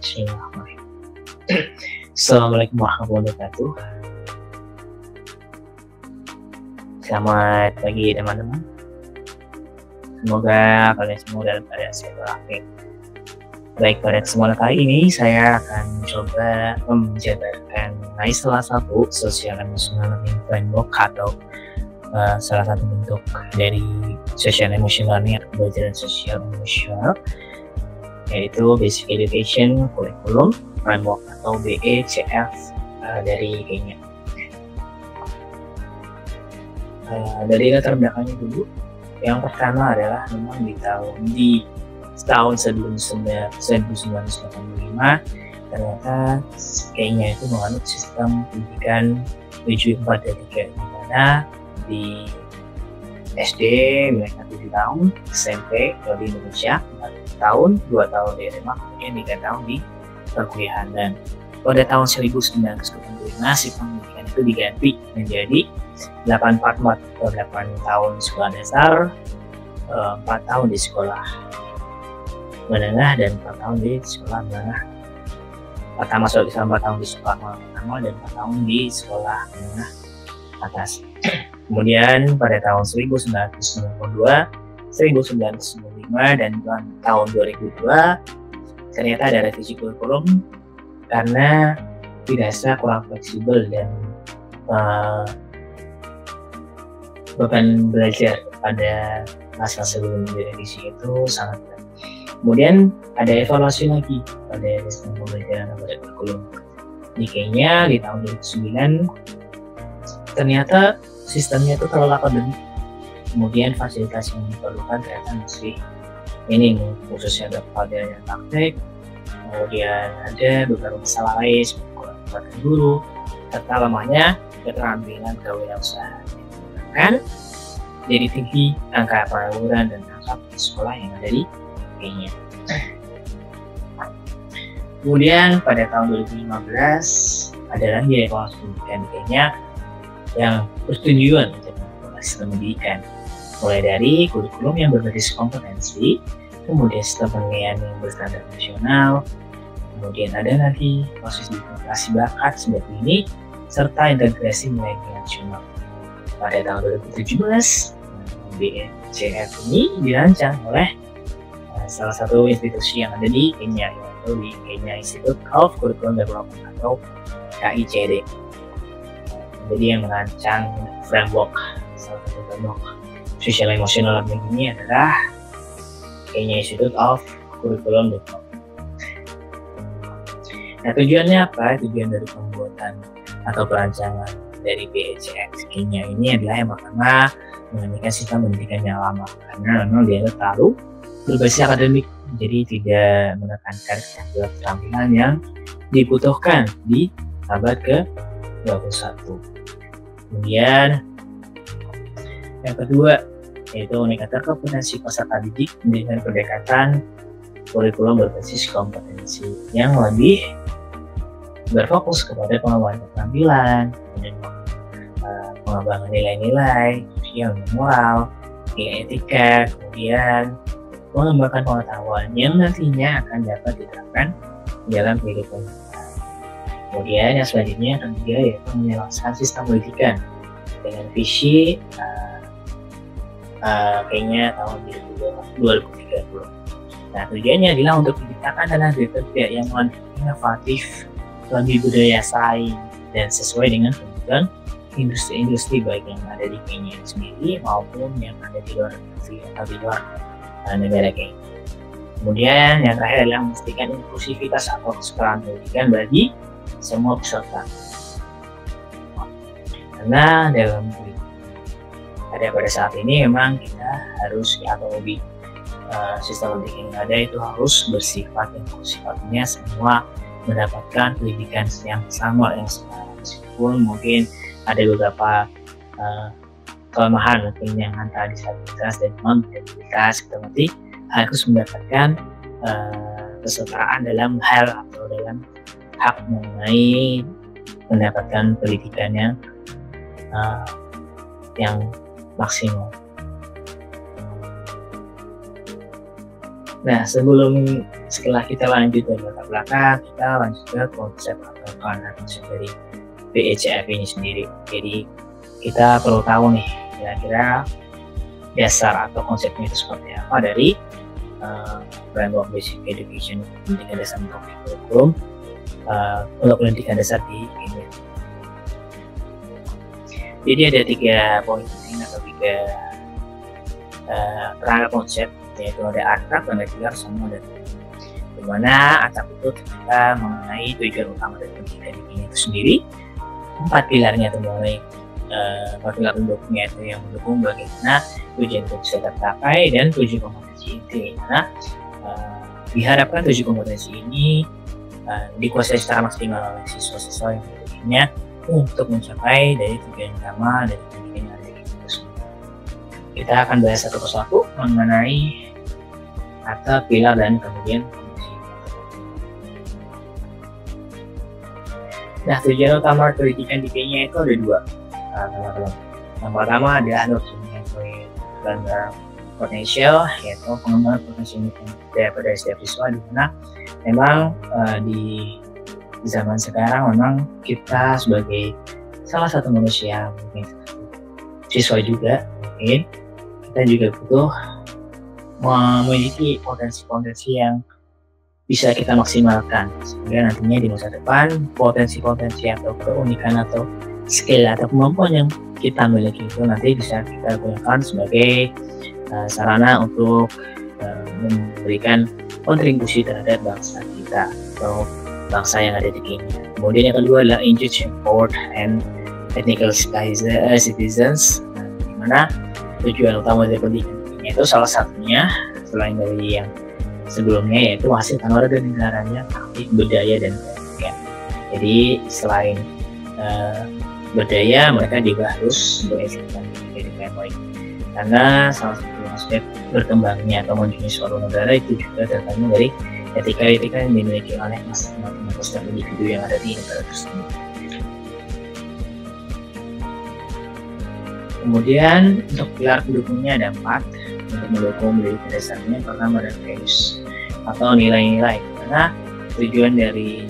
Bismillahirrahmanirrahim. Assalamualaikum warahmatullahi wabarakatuh. Selamat pagi teman-teman. Semoga kalian semua dalam keadaan sehat walafiat. Baik, pada kesempatan kali ini saya akan mencoba menjabarkan salah satu social emotional learning framework atau salah satu bentuk dari social emotional learning atau pembelajaran sosial emosional, yaitu Basic Education Curriculum Framework atau BECF dari Kenya. Dari latar belakangnya dulu, yang pertama adalah memang di tahun 1985 ternyata Kenya itu menganut sistem pendidikan 743, di mana di SD mereka 7 tahun, SMP kalau di Indonesia 4 tahun, 2 tahun di SMA, kemudian 3 tahun di perkuliahan. Dan pada tahun 1985 sistem pendidikan itu diganti menjadi 844 atau 8 tahun sekolah dasar, 4 tahun di sekolah menengah, dan 4 tahun di sekolah menengah. 4 tahun di sekolah pertama dan 4 tahun di sekolah menengah atas. Kemudian pada tahun 1992, 1995 dan tahun 2002 ternyata ada revisi kurikulum karena dirasa kurang fleksibel dan beban belajar pada masa sebelum direvisi itu sangat berat. Kemudian ada evaluasi lagi pada sistem pembelajaran pada kurikulum di Kenya di tahun 2009. Ternyata sistemnya itu terlalu akademik, kemudian fasilitas yang diperlukan ternyata masih minim, khususnya pada praktek. Kemudian ada beberapa masalah lain seperti kurang pelatihan guru serta lemahnya keterampilan kewirausahaan. Kan jadi tinggi angka pengangguran dan angka putus sekolah yang ada di Kenya. Kemudian pada tahun 2015 ada lagi evaluasi pendidikan di Kenya yang bertujuan untuk memperbaiki sistem pendidikan, mulai dari kurikulum yang berbasis kompetensi, kemudian sistem penilaian yang berstandar nasional, kemudian ada lagi proses integrasi bakat seperti ini, serta integrasi nilai nasional. Pada tahun 2017, BECF ini dirancang oleh salah satu institusi yang ada di Kenya, yaitu di Kenya Institute of Curriculum Development atau KICD. Jadi yang merancang framework, salah satu framework social emotional learning ini adalah Kenya Institute of Curriculum Development. Nah, tujuannya apa? Tujuan dari pembuatan atau perancangan dari BECF Kenya ini adalah yang pertama menggantikan sistem pendidikan yang lama, karena memang dia terlalu berbasis akademik, jadi tidak menekankan keterampilan yang dibutuhkan di abad ke-21. Kemudian yang kedua yaitu meningkatkan kompetensi peserta didik dengan pendekatan kurikulum berbasis kompetensi yang lebih berfokus kepada pengembangan keterampilan, kemudian pengembangan nilai-nilai sosial dan moral, etika, kemudian mengembangkan pengetahuan yang nantinya akan dapat diterapkan dalam kehidupan. Kemudian yang selanjutnya yang ketiga yaitu menyelesaikan sistem pendidikan dengan visi Kenya tahun 2030. Nah, tujuannya adalah untuk menciptakan tenaga kerja yang lebih inovatif, lebih budaya saing, dan sesuai dengan kebutuhan industri-industri baik yang ada di Kenya sendiri maupun yang ada di luar negeri atau di luar negara Kenya. Kemudian yang terakhir adalah memastikan inklusivitas atau kesetaraan pendidikan bagi semua peserta. Karena pada saat ini memang kita harus atau lebih sistem pendidikan yang ada itu harus bersifat inklusif, artinya semua mendapatkan pendidikan yang sama yang setara, meskipun mungkin ada beberapa kelemahan mungkin yang antara disabilitas dan non-disabilitas, seperti harus mendapatkan kesetaraan dalam hal atau dalam hak mengenai mendapatkan pendidikan yang maksimal. Nah, sebelum setelah kita lanjut dari latar belakang, kita lanjut ke konsep atau konsep dari BECF ini sendiri. Jadi kita perlu tahu nih kira-kira dasar atau konsepnya itu seperti apa dari Framework Basic Education, pendidikan dasar untuk kurikulum untuk pendidikan dasar di Kenya. Jadi ada 3 poin penting atau 3 kerangka konsep, yaitu ada atap, ada pilar, sama ada dimana atap itu kita mengenai tujuan utama dari pendidikan di Kenya itu sendiri. 4 pilarnya itu mulai 4 pilar pendukungnya itu yang mendukung bagaimana tujuan itu bisa tercapai, dan 7 kompetensi inti. Karena diharapkan 7 kompetensi ini dikuasai secara maksimal oleh siswa-siswa yang memilikinya untuk mencapai dari tujuan utama dari pendidikan yang ada di kampus. Kita akan bahas satu persatu mengenai atap, pilar, dan kemudian kompetensi. Nah, tujuan utama pendidikan di Kenya itu ada 2. Yang pertama adalah nurturing learner potential, yaitu pengembangan potensi pada setiap siswa, di mana memang di zaman sekarang memang kita sebagai salah satu manusia, mungkin siswa juga, mungkin kita juga butuh memiliki potensi-potensi yang bisa kita maksimalkan sehingga nantinya di masa depan potensi-potensi atau keunikan atau skill atau kemampuan yang kita miliki itu nanti bisa kita gunakan sebagai sarana untuk memberikan kontribusi terhadap bangsa kita atau bangsa yang ada di Kenya. Kemudian yang kedua adalah engage, empower, and technical citizens, di mana tujuan utama dari pendidikan di Kenya itu salah satunya selain dari yang sebelumnya yaitu menghasilkan warga negaranya aktif berdaya dan pendidikan. Jadi selain berdaya, mereka juga harus berekspresi dengan baik. Karena salah satu aspek berkembangnya atau majunya suatu negara itu juga tergantung dari etika-etika yang dimiliki oleh masing-masing setiap individu yang ada di negara tersebut. Kemudian untuk pilar pendukungnya ada 4 untuk mendukung pendidikan dasarnya. Pertama ada values atau nilai-nilai, karena tujuan dari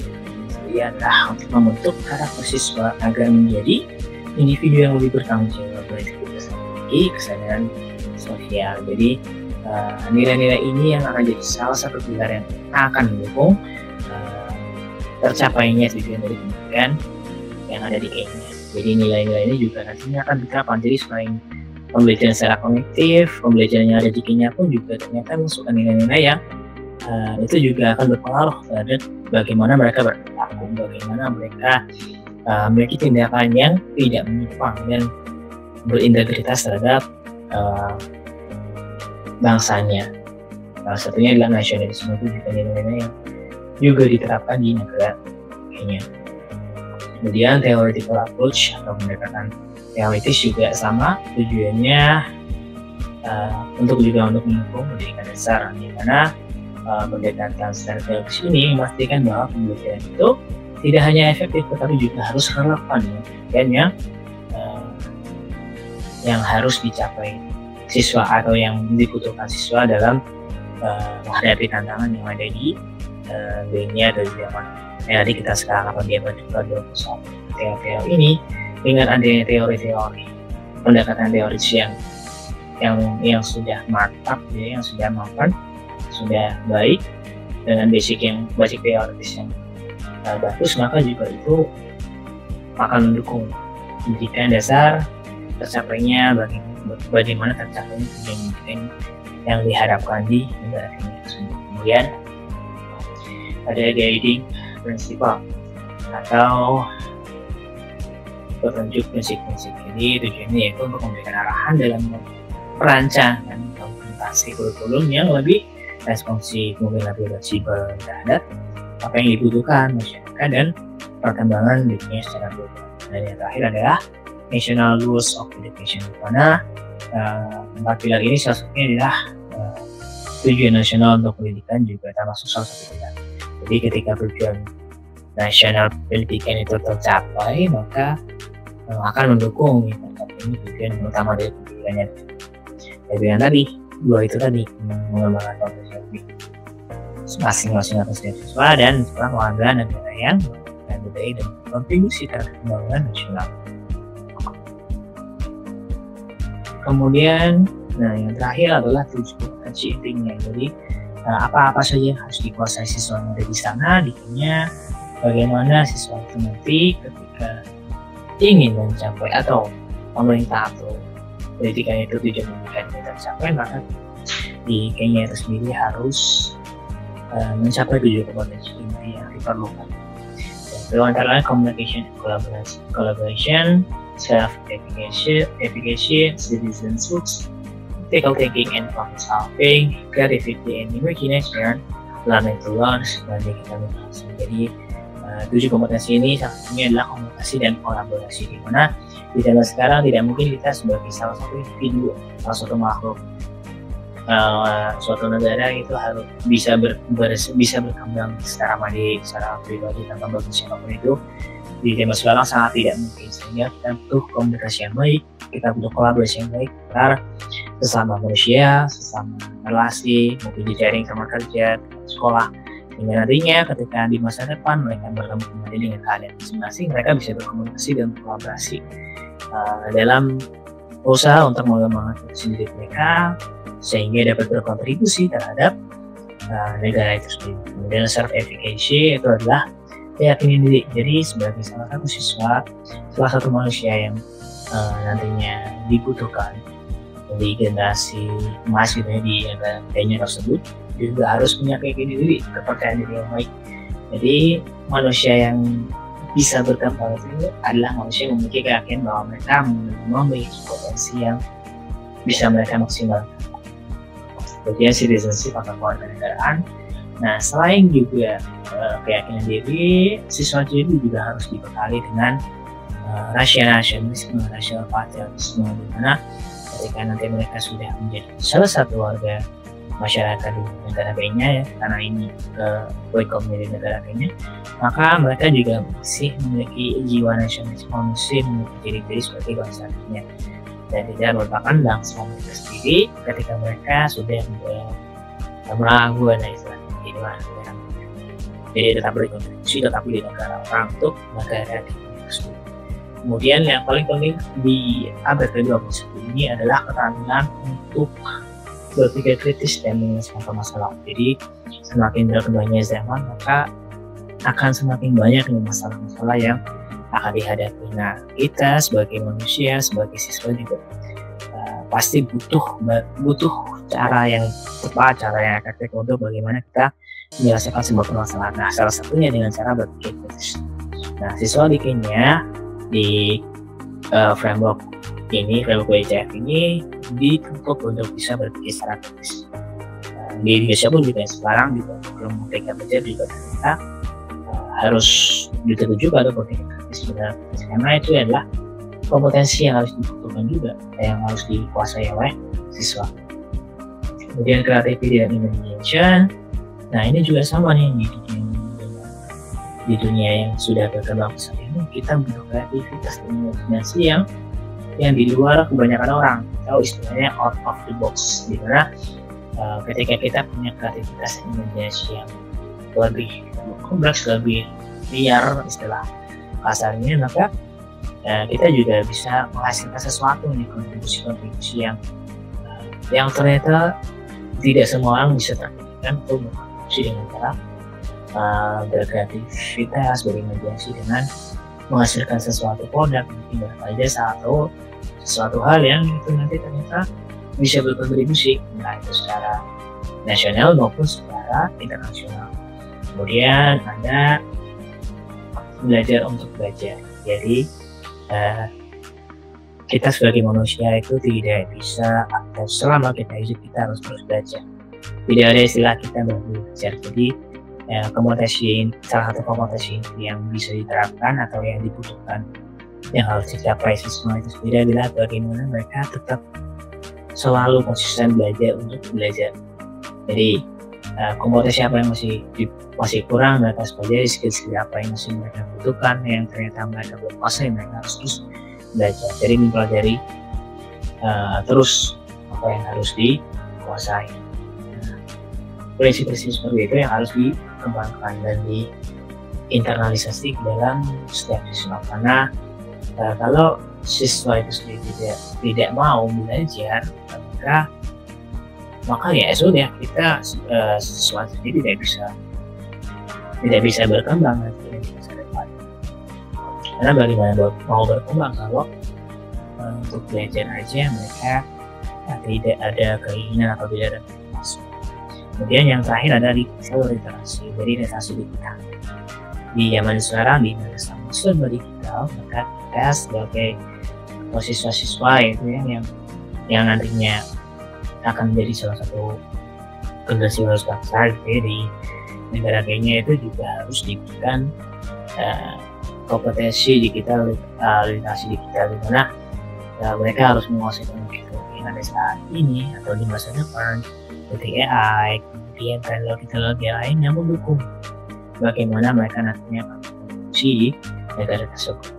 ini adalah untuk membentuk karakter siswa agar menjadi individu yang lebih bertanggung jawab dari kesadaran sosial. Jadi nilai-nilai ini yang akan jadi salah satu pilar yang akan mendukung tercapainya tujuan dari pendidikan yang ada di Kenya. Jadi nilai-nilai ini juga nantinya akan diterapkan. Jadi selain pembelajaran secara kognitif, pembelajaran yang ada di Kenya pun juga ternyata masukkan nilai-nilai yang itu juga akan berpengaruh terhadap bagaimana mereka berperilaku, bagaimana mereka memiliki tindakan yang tidak menyimpang dan berintegritas terhadap bangsanya. Salah satunya adalah nasionalisme, itu juga nilai-nilai yang juga diterapkan di negara Kenya. Kemudian theoretical approach atau pendekatan teoritis juga sama, tujuannya untuk mendukung pendidikan dasar, di mana pendekatan secara teoritis ini memastikan bahwa pembelajaran itu tidak hanya efektif tetapi juga harus relevan dengan yang harus dicapai siswa atau yang dibutuhkan siswa dalam menghadapi tantangan yang ada di dunia atau di zaman yang ada kita sekarang atau di abad 21. Teori ini dengan adanya teori-teori pendekatan teoris yang sudah mantap, ya, yang sudah mapan, sudah baik dengan basic teoritis yang bagus, maka juga itu akan mendukung pendidikan dasar tercapainya bagaimana tercapainya pendidikan yang diharapkan di negara ini. Kemudian ada guiding principle atau petunjuk prinsip-prinsip. Ini tujuannya yaitu untuk memberikan arahan dalam perancangan implementasi kurikulum yang lebih responsif, mungkin lebih fleksibel terhadap apa yang dibutuhkan masyarakat dan perkembangan dunia secara global. Dan yang terakhir adalah National Goals of Education, di mana 4 pilar ini salah satunya adalah tujuan nasional untuk pendidikan juga termasuk salah satu pilar. Jadi ketika tujuan nasional pendidikan itu tercapai, maka akan mendukung ini tujuan utama dari pendidikannya. Jadi yang tadi, 2 itu tadi mengembangkan potensi lebih masing-masing atas setiap siswa dan seorang warga negara yang budaya dan kontribusi terhadap pembangunan nasional. Kemudian, yang terakhir adalah 7 kompetensi intinya. Jadi apa-apa saja yang harus dikuasai siswa yang ada di sana, dikenya bagaimana siswa itu nanti ketika ingin mencapai atau pemerintah atau pendidikan itu tujuan pendidikan yang tercapai, maka di Kenya itu sendiri harus mencapai 7 kompetensi inti yang diperlukan. Itu antara communication, collaboration, self-efficacy, citizenship, critical thinking and problem solving, creativity and imagination, learning to learn, sebagai kita bahas. Jadi 7 kompetensi ini salah satunya adalah komunikasi dan kolaborasi, di mana di zaman sekarang tidak mungkin kita sebagai salah satu individu, salah satu makhluk suatu negara itu harus bisa berkembang secara mandiri, secara pribadi tanpa bantu siapapun itu. Di zaman sekarang sangat tidak mungkin, sehingga kita butuh komunikasi yang baik, kita butuh kolaborasi yang baik antara sesama manusia, sesama relasi, mungkin di jaring sama kerja, sekolah, hingga nantinya ketika di masa depan mereka bertemu kembali dengan keadaan masing-masing, mereka bisa berkomunikasi dan berkolaborasi dalam usaha untuk mengembangkan diri mereka sehingga dapat berkontribusi terhadap negara itu sendiri. Kemudian self-efficacy itu adalah keyakinan diri. Jadi sebagai salah satu siswa, salah satu manusia yang nantinya dibutuhkan di generasi emas gitu ya, di Kenya tersebut, juga harus punya keyakinan diri, kepercayaan diri yang baik. Jadi manusia yang bisa berkembang itu adalah manusia yang memiliki keyakinan bahwa mereka memiliki potensi yang bisa mereka maksimalkan. Kemudian citizenship atau kewarganegaraan. Nah, selain juga keyakinan diri, siswa juga harus dibekali dengan nasionalisme, nasional patriotisme, di mana ketika nanti mereka sudah menjadi salah satu warga masyarakat di negara Kenya ya, karena ini boykot menjadi negara Kenya, maka mereka juga masih memiliki jiwa nasionalis, masih memiliki ciri-ciri sebagai bangsa Kenya, dan tidak merupakan bangsa mereka sendiri ketika mereka sudah melakukan istilahnya di luar negara. Jadi tetap berkontribusi, tetapi di negara orang untuk negara tersebut. Kemudian yang paling penting di abad ke-21 ini adalah keterampilan untuk berpikir kritis dan menyelesaikan masalah. Jadi semakin berkembangnya zaman, maka akan semakin banyak masalah-masalah yang akan dihadapi. Nah, kita sebagai manusia, sebagai siswa juga pasti butuh cara yang tepat, cara yang efektif untuk bagaimana kita menyelesaikan sebuah permasalahan. Nah, salah satunya dengan cara berpikir kritis. Nah, siswa di Kenya di framework WCF ini dituntut untuk bisa berpikir secara kritis. Di Indonesia pun juga sekarang juga belum Merdeka Belajar juga kita harus dituju pada berpikir kritis, karena itu adalah kompetensi yang harus dibutuhkan juga, yang harus dikuasai oleh siswa. Kemudian creativity dan imagination. Nah, ini juga sama nih di dunia yang sudah berkembang saat ini, kita butuh kreativitas dan imaginasi yang di luar kebanyakan orang, atau istilahnya out of the box, di mana ketika kita punya kreativitas dan imaginasi yang lebih kompleks, lebih liar istilah kasarnya, maka kita juga bisa menghasilkan sesuatu nih, kontribusi yang ternyata tidak semua orang bisa terpikirkan untuk berkontribusi dengan cara berkreativitas, berimajinasi dengan menghasilkan sesuatu produk, mungkin berjasa atau sesuatu hal yang itu nanti ternyata bisa berkontribusi, entah itu secara nasional maupun secara internasional. Kemudian ada belajar untuk belajar. Jadi kita sebagai manusia itu tidak bisa, atau selama kita hidup kita harus terus belajar. Tidak ada istilah kita belajar. Jadi salah satu kompetensi yang bisa diterapkan atau yang dibutuhkan, yang harus dicapai siswa itu sendiri adalah bagaimana mereka tetap selalu konsisten belajar untuk belajar. Jadi kompetensi apa yang masih kurang, mereka harus pelajari, skill apa yang masih mereka butuhkan, yang ternyata mereka belum kuasai, mereka harus terus belajar. Jadi mempelajari terus apa yang harus dikuasai. prinsip-prinsip seperti itu yang harus dikembangkan dan diinternalisasi ke dalam setiap siswa. Karena kalau siswa itu sendiri tidak mau belajar, maka ya sudah, kita siswa sendiri tidak bisa berkembang nanti di masa depan. Karena bagaimana mau berkembang kalau untuk belajar aja mereka tidak ada keinginan atau tidak ada motivasi. Kemudian yang terakhir adalah literasi. Jadi literasi digital. Di zaman sekarang di masa serba digital, maka kita sebagai siswa-siswa itu yang nantinya akan menjadi salah satu generasi penerus bangsa gitu ya, di negara Kenya itu juga harus diberikan kompetensi digital, literasi digital, di mana mereka harus menguasai teknologi yang ada saat ini atau di masa depan seperti AI, kemudian teknologi lain yang mendukung bagaimana mereka nantinya akan berfungsi negara tersebut.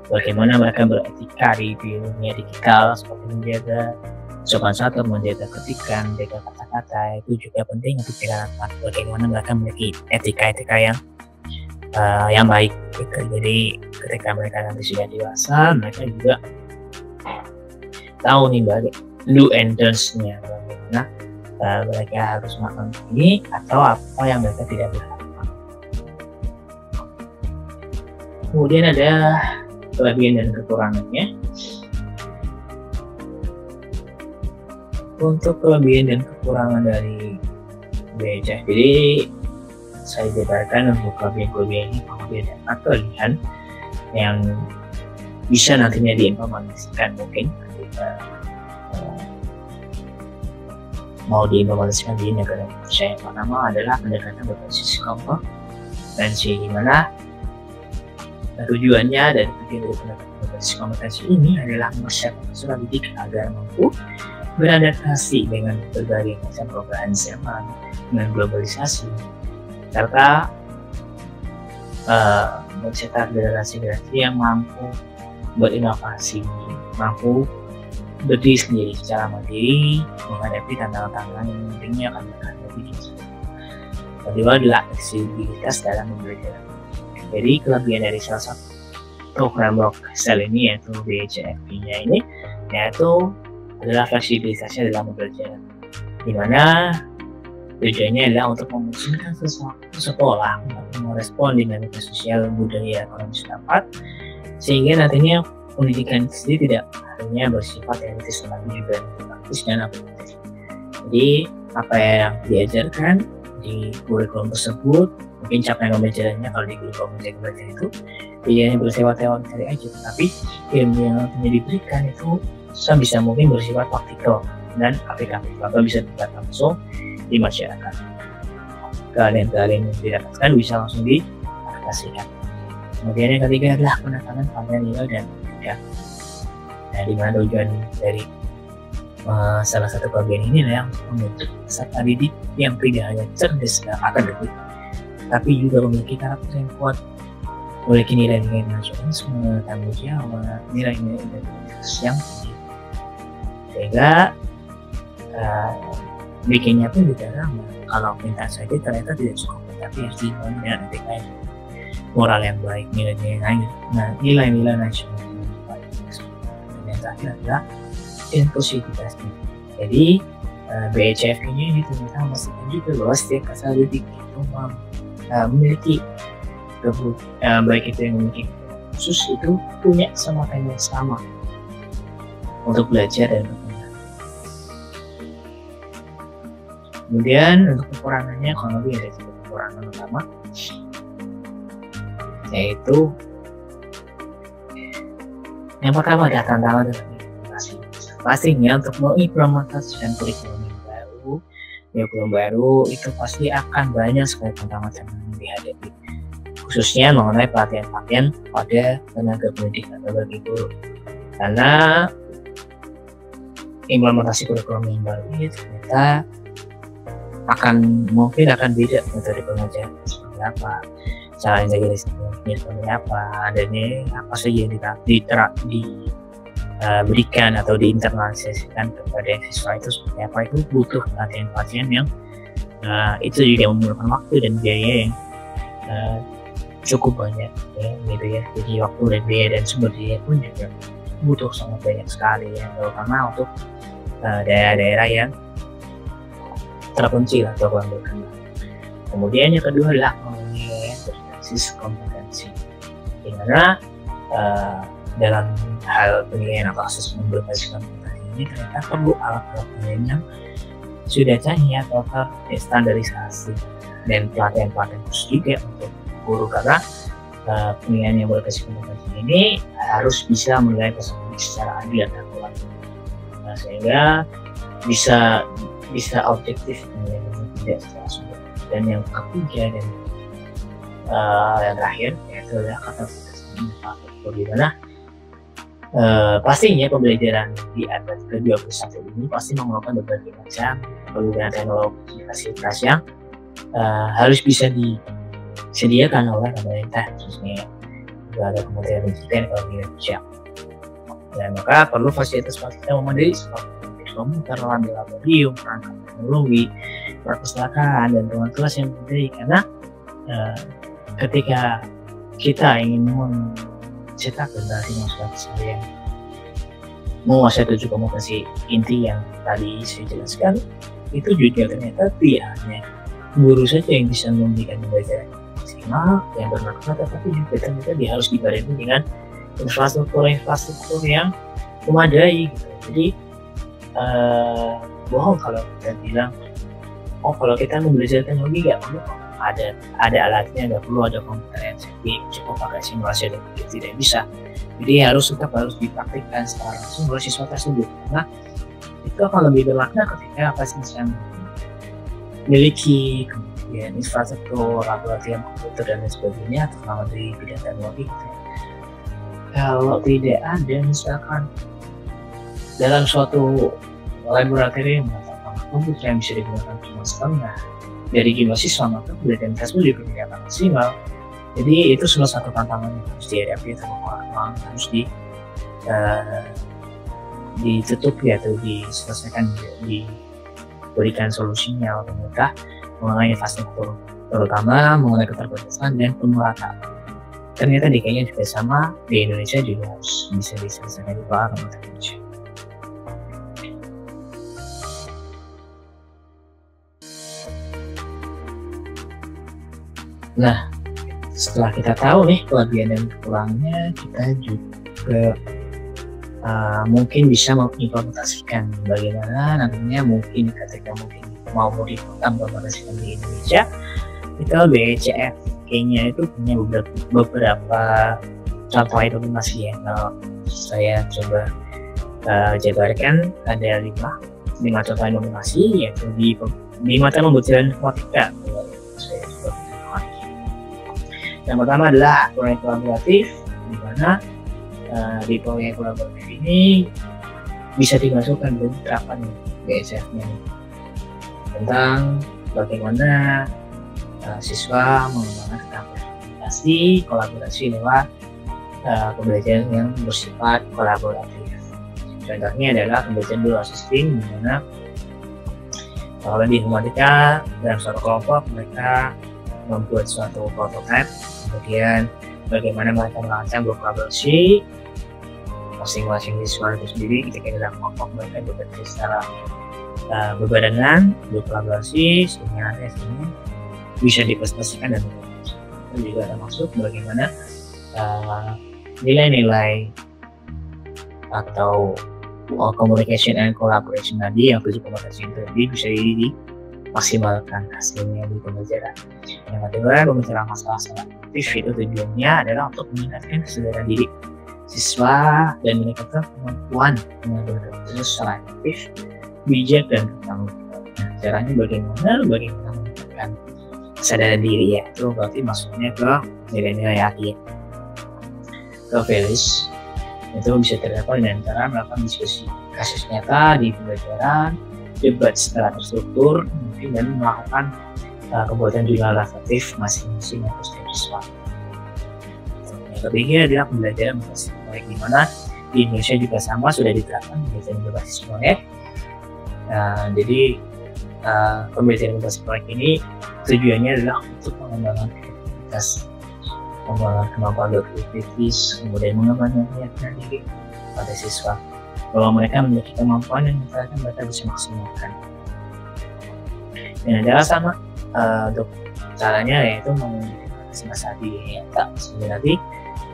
Bagaimana mereka beretika di dunia digital, seperti menjaga sopan santun, menjaga ketikan, menjaga kata-kata, itu juga penting untuk dilakukan. Bagaimana mereka memiliki etika-etika yang baik gitu. Jadi ketika mereka nanti sudah dewasa, mereka juga tahu nih do and don'ts-nya, bagaimana mereka harus melakukan ini atau apa yang mereka tidak boleh lakukan. Kemudian ada kelebihan dan kekurangannya. Untuk kelebihan dan kekurangan dari BHF, jadi saya jabarkan untuk kelebihan dan kelebihan yang bisa nantinya diimplementasikan mungkin ketika mau diimplementasikan di negara Indonesia. Yang pertama adalah pendekatan berbasis kompetensi, di mana tujuannya dari pendekatan berbasis kompetensi ini adalah mempersiapkan peserta didik agar mampu beradaptasi dengan berbagai macam perubahan zaman, dengan globalisasi, serta mencetak generasi-generasi yang mampu berinovasi, mampu berdiri sendiri secara mandiri menghadapi tantangan-tantangan yang nantinya akan menghadapi di masa depan. Kedua adalah fleksibilitas dalam belajar. Jadi kelebihan dari salah satu program Rockcell ini, yaitu BHFP-nya ini, yaitu adalah fleksibilitasnya dalam belajar, di mana tujuannya adalah untuk memungkinkan sekolah untuk merespon dinamika sosial, budaya, ekonomi setempat, sehingga nantinya pendidikan sendiri tidak hanya bersifat teoritis, tetapi juga praktis dan aplikatif. Jadi apa yang diajarkan di kurikulum tersebut, mungkin capaian pembelajarannya kalau di kurikulum belajar itu tidak hanya bersifat teori aja, tapi ilmu yang nantinya diberikan itu bisa mungkin bersifat praktikal dan aplikatif, atau bisa dilihat langsung di masyarakat. Keahlian-keahlian yang didapatkan bisa langsung diaplikasikan. Kemudian yang ketiga adalah penekanan pada nilai dan etika. Nah, di mana tujuan dari salah satu kelebihan ini adalah membentuk peserta didik yang tidak hanya cerdas dalam akademik, tapi juga memiliki karakter yang kuat, memiliki nilai-nilai nasionalisme, tanggung jawab, nilai-nilai integritas yang tinggi, sehingga bikinnya pun juga sama. Kalau pintar saja ternyata tidak cukup, tapi harus dibangun dengan etika yang moral yang baik, nilai-nilai nasional yang baik. Dan yang terakhir adalah inklusivitasnya. Jadi BHF-nya ini ternyata memastikan juga bahwa setiap peserta didik itu memiliki baik itu yang memiliki khusus itu punya kesempatan yang sama untuk belajar dan berkembang. Kemudian untuk kekurangannya, kalau lebih ada tiga kekurangan utama, yaitu yang pertama ada tantangan dalam implementasi. Pastinya untuk mengimplementasikan kurikulum baru itu pasti akan banyak sekali tantangan yang dihadapi, khususnya mengenai pelatihan-pelatihan pada tenaga pendidik atau bagi guru, karena implementasi kurikulum yang baru ini ternyata mungkin akan beda metode pengajaran seperti apa, cara integrasinya seperti apa, dan apa saja yang diberikan atau diinternalisasikan kepada siswa itu seperti apa. Itu butuh pelatihan-pelatihan yang Itu juga memerlukan waktu dan biaya yang cukup banyak ya gitu ya. Jadi waktu dan biaya dan sumber daya pun juga butuh sangat banyak sekali ya, terutama untuk daerah-daerah yang terpencil atau kurang berkembang. Kemudian yang kedua adalah berbasis kompetensi, di mana dalam hal penilaian atau asesmen berbasis kompetensi ini ternyata perlu alat-alat penilaian yang sudah canggih atau terstandarisasi dan pelatihan-pelatihan khusus juga untuk guru, karena penilaian yang berbasis kompetensi ini harus bisa menilai peserta secara adil dan akurat, sehingga bisa objektif menilai tidak secara sumber. Dan yang ketiga dan yang terakhir yaitu adalah kapasitas indikator, di mana pastinya pembelajaran di abad ke-21 ini pasti memerlukan berbagai macam penggunaan teknologi fasilitas yang harus bisa disediakan oleh pemerintah, khususnya juga ada Kementerian Pendidikan dan Kebudayaan. Dan maka perlu fasilitas-fasilitas yang memadai seperti komputer, laboratorium, perangkat teknologi, perpustakaan, dan ruang kelas yang memadai, karena ketika kita ingin mencetak generasi mahasiswa yang menguasai 7 kompetensi inti yang tadi saya jelaskan, itu juga ternyata tidak hanya guru saja yang bisa memberikan pembelajaran maksimal yang bermanfaat, tetapi juga ternyata dia harus dibarengi dengan infrastruktur yang memadai gitu. Jadi bohong kalau kita bilang kalau kita membelajar teknologi nggak perlu ada alatnya, nggak perlu ada komputer yang cukup pakai simulasi dan tidak bisa. Jadi harus dipraktikkan secara langsung oleh siswa tersebut, karena itu akan lebih bermakna ketika siswa memiliki kemudian infrastruktur, laboratorium komputer dan lain sebagainya, terutama dari bidang teknologi. Kalau tidak ada misalkan dalam suatu laboratorium atau komputer yang bisa digunakan cuma setengah dari jumlah siswa, maka pembelajaran tersebut juga tidak akan maksimal. Jadi itu salah satu tantangan yang harus dihadapi, harus ditutupi atau diselesaikan, diberikan solusinya oleh pemerintah mengenai infrastruktur, terutama mengenai keterbatasan dan pemerataan. Ternyata di Kenya juga sama, di Indonesia juga harus bisa diselesaikan di bawah Indonesia. Nah, setelah kita tahu nih kelebihan dan kekurangannya, kita juga mungkin bisa mengimplementasikan bagaimana nantinya mungkin ketika mau diimplementasikan di Indonesia. Itu BCF Kenya itu punya beberapa contoh implementasi ya. Kalau saya coba jabarkan, ada 5 contoh implementasi, yaitu di mata pembelajaran informatika. Yang pertama adalah proyek kolaboratif, di mana di proyek kolaboratif ini bisa dimasukkan dan diterapkan BSF-nya tentang bagaimana siswa mengembangkan keterampilan komunikasi, kolaborasi lewat pembelajaran yang bersifat kolaboratif. Contohnya adalah pembelajaran dual assisting, di mana kalau di informatika dalam suatu kelompok mereka membuat suatu prototipe, kemudian bagaimana mereka merancang berkolaborasi masing-masing siswa itu sendiri. Ketika dalam kelompok mereka bekerja secara berbarengan, berkolaborasi, sehingga nanti hasilnya bisa dipresentasikan dan itu juga termasuk bagaimana nilai-nilai atau communication and collaboration tadi yang 7 kompetensi tadi bisa dimaksimalkan hasilnya di pembelajaran. Yang kedua, pembelajaran masalah aktif itu tujuannya adalah untuk meningkatkan kesadaran diri siswa dan meningkatkan kemampuan mengenai secara aktif, bijak dan bertanggung jawab. Nah, caranya bagaimana meningkatkan kesadaran diri, ya itu berarti maksudnya ke nilai-nilai akhir, ke values. Itu bisa terdapat dengan cara melakukan diskusi kasus nyata di pembelajaran, debat secara terstruktur, dan melakukan kebuatan jurnal reflektif masing-masing untuk setiap siswa. Yang ketiga adalah pembelajaran berbasis proyek, di mana di Indonesia juga sama sudah diterapkan pembelajaran berbasis proyek. Jadi pembelajaran berbasis proyek ini tujuannya adalah untuk mengembangkan kreativitas, mengembangkan kemampuan berkritis, kemudian mengembangkan keyakinan diri pada siswa bahwa mereka memiliki kemampuan yang mereka bisa maksimalkan. Dan cara sama untuk caranya yaitu menggunakan masa di nyata. Sehingga nanti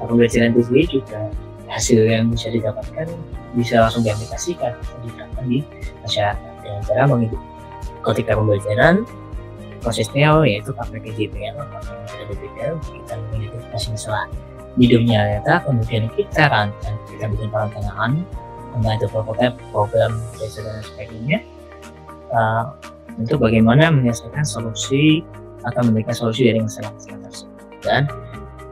pembelajaran itu sendiri juga hasil yang bisa didapatkan bisa langsung diaplikasikan atau diterapkan di masyarakat dengan cara mengikuti ketika pembelajaran prosesnya yaitu pakai KJPL kita mengidentifikasi masalah di dunia nyata, kemudian kita rancang, kita bikin perencanaan tentang itu program belajar dan sebagainya untuk bagaimana menyelesaikan solusi atau memberikan solusi dari masalah-masalah tersebut, dan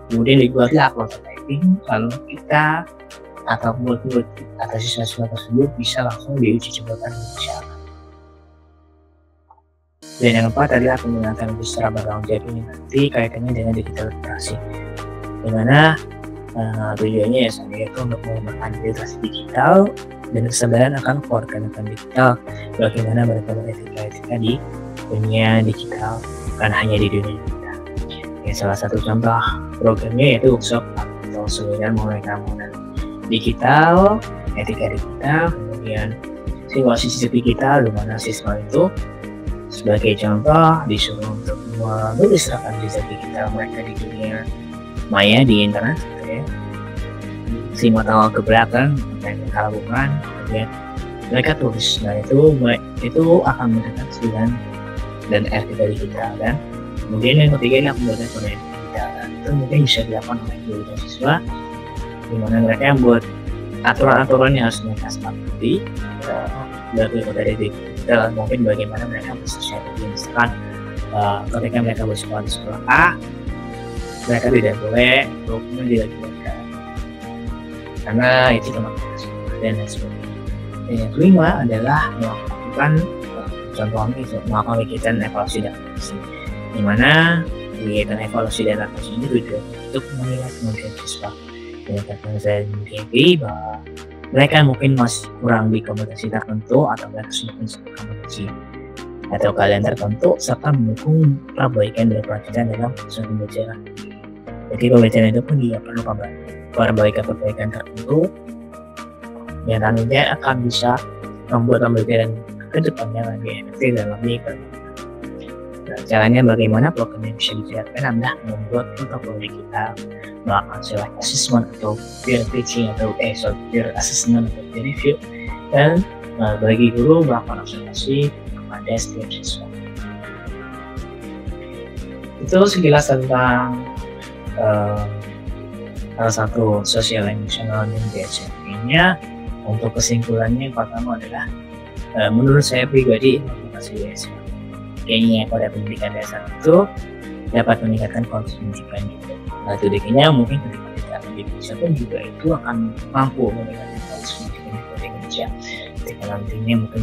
kemudian dibuatlah prototyping, lalu kita atau murid-murid atau siswa-siswa tersebut bisa langsung diuji cobakan di masyarakat. Dan yang keempat adalah penggunaan teknologi secara bertanggung jawab ini nanti kaitannya dengan digital literasi, dimana tujuannya ya yaitu untuk mengembangkan literasi digital dan kesadaran akan kewarganegaraan digital, bagaimana mereka beretika di dunia digital, bukan hanya di dunia digital. Ya, salah satu contoh programnya yaitu workshop atau seminar mengenai digital, etika digital, kemudian simulasi siswa digital, di mana siswa itu sebagai contoh disuruh untuk menulis rekam jejak digital mereka di dunia maya di internet, gitu ya. Simak tanggal ke belakang yang mereka lakukan, kemudian mereka tulis. Nah itu akan mendekat dengan dan etika digital, dan kemudian yang ketiga ini pembuatan kode digital. Itu mungkin bisa dilakukan oleh guru dan siswa, di mana mereka yang buat aturan-aturan yang harus mereka sepakati dari kode digital, mungkin bagaimana mereka bersosialisasi. Misalkan ketika mereka bersekolah di sekolah A, mereka tidak boleh dokumen tidak dibuatkan karena itu cuma dan lain sebagainya. Dan yang kelima adalah melakukan contohnya melakukan kegiatan evaluasi dan refleksi, di mana kegiatan evaluasi dan refleksi ini tujuan untuk menilai kemampuan siswa. Dan kata saya mimpi bahwa mereka mungkin masih kurang di kompetensi tertentu atau mereka sudah punya kompetensi atau kalian tertentu serta mendukung perbaikan dari pelajaran dalam proses pembelajaran. Jadi pembelajaran itu pun juga perlu perbaikan tertentu yang nantinya akan bisa membuat pembelajaran ke depannya lebih efektif dan lebih bermanfaat. Nah, caranya bagaimana program yang bisa dijalankan adalah membuat protokol digital, melakukan self assessment atau peer teaching atau peer assessment atau peer review, dan bagi guru melakukan observasi kepada setiap siswa. Itu sekilas tentang salah satu sosial emosional dan BSF-nya. Untuk kesimpulannya yang pertama adalah menurut saya pribadi implementasi BSF kayaknya pada pendidikan dasar itu dapat meningkatkan kualitas pendidikan juga. Nah, tujuannya mungkin ketika tidak Indonesia pun juga itu akan mampu meningkatkan kualitas pendidikan di Indonesia ketika nantinya mungkin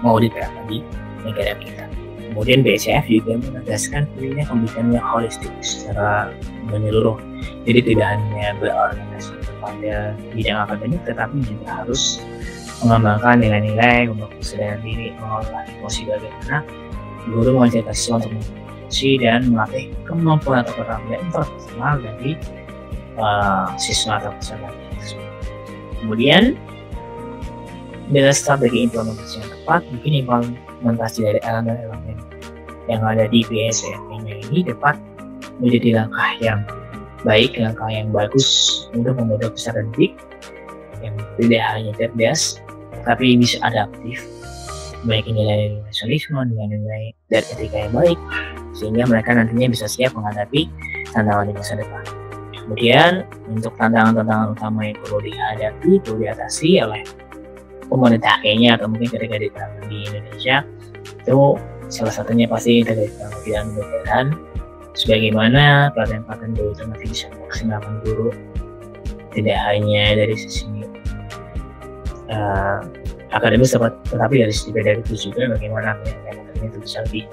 mau diterapkan di negara kita. Kemudian BSF juga menegaskan pentingnya pendidikan yang holistik secara menyeluruh. Jadi tidak hanya berorientasi pada bidang akademik, tetapi juga harus mengembangkan nilai-nilai untuk kesadaran diri, mengolah emosi, bagaimana guru mengajarkan siswa untuk mengekspresi dan melatih kemampuan atau keterampilan interpersonal dari siswa atau peserta. Kemudian dengan strategi implementasi yang tepat, mungkin implementasi dari elemen-elemen yang ada di BSF ini dapat menjadi langkah yang baik, langkah yang bagus untuk membentuk peserta didik yang tidak hanya cerdas, tapi bisa adaptif, baik nilai nasionalisme, nilai-nilai dan etika yang baik, sehingga mereka nantinya bisa siap menghadapi tantangan di masa depan. Kemudian untuk tantangan-tantangan utama yang perlu dihadapi, perlu diatasi oleh pemerintah Kenya atau mungkin ketika diterapkan di Indonesia, itu salah satunya pasti terkait dengan bidang pembelajaran, sebagaimana pelatihan-pelatihan guru itu masih bisa memaksimalkan guru tidak hanya dari sisi akademis, tetapi dari sisi pedagogis juga, bagaimana pelatihan itu bisa lebih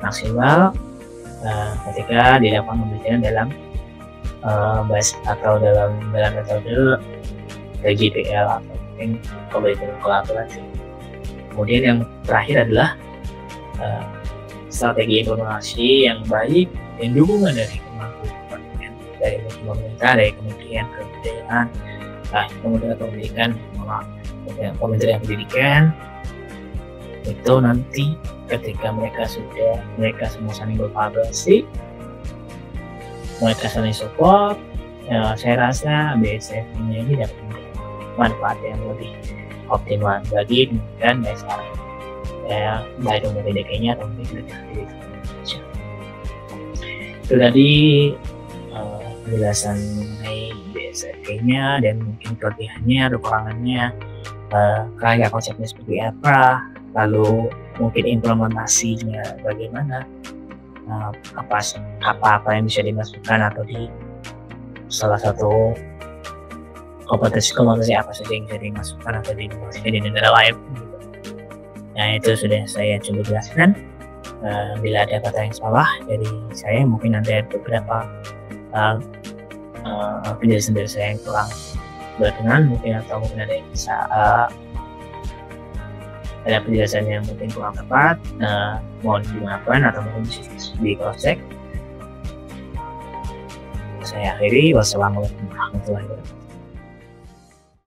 maksimal ketika dilakukan pembelajaran dalam atau dalam metode GPL atau mungkin pembelajaran kolaborasi. Kemudian yang terakhir adalah uh, strategi informasi yang baik dan dukungan dari Kemlu, dari pemerintah, dari Kementerian Kebudayaan, Kementerian Pendidikan, itu nanti ketika mereka semua saling berkolaborasi, mereka saling support, saya rasa BSF-nya ini dapat manfaat yang lebih optimal bagi pendidikan dan sekarang baik untuk DKI-nya atau untuk Indonesia. Itu tadi penjelasan mengenai BSF-nya dan mungkin kelebihannya atau kekurangannya, kayak konsepnya seperti apa, lalu mungkin implementasinya bagaimana, apa yang bisa dimasukkan atau di salah satu kompetensi apa saja yang bisa dimasukkan atau diinovasikan di negara lain. Nah, itu sudah saya coba jelaskan. Bila ada kata yang salah dari saya, mungkin nanti ada beberapa penjelasan dari saya yang kurang berkenan mungkin, atau mungkin ada yang bisa ada penjelasan yang mungkin kurang tepat, mohon dimaafkan atau mungkin di cross check. Saya akhiri, wassalamualaikum warahmatullahi wabarakatuh.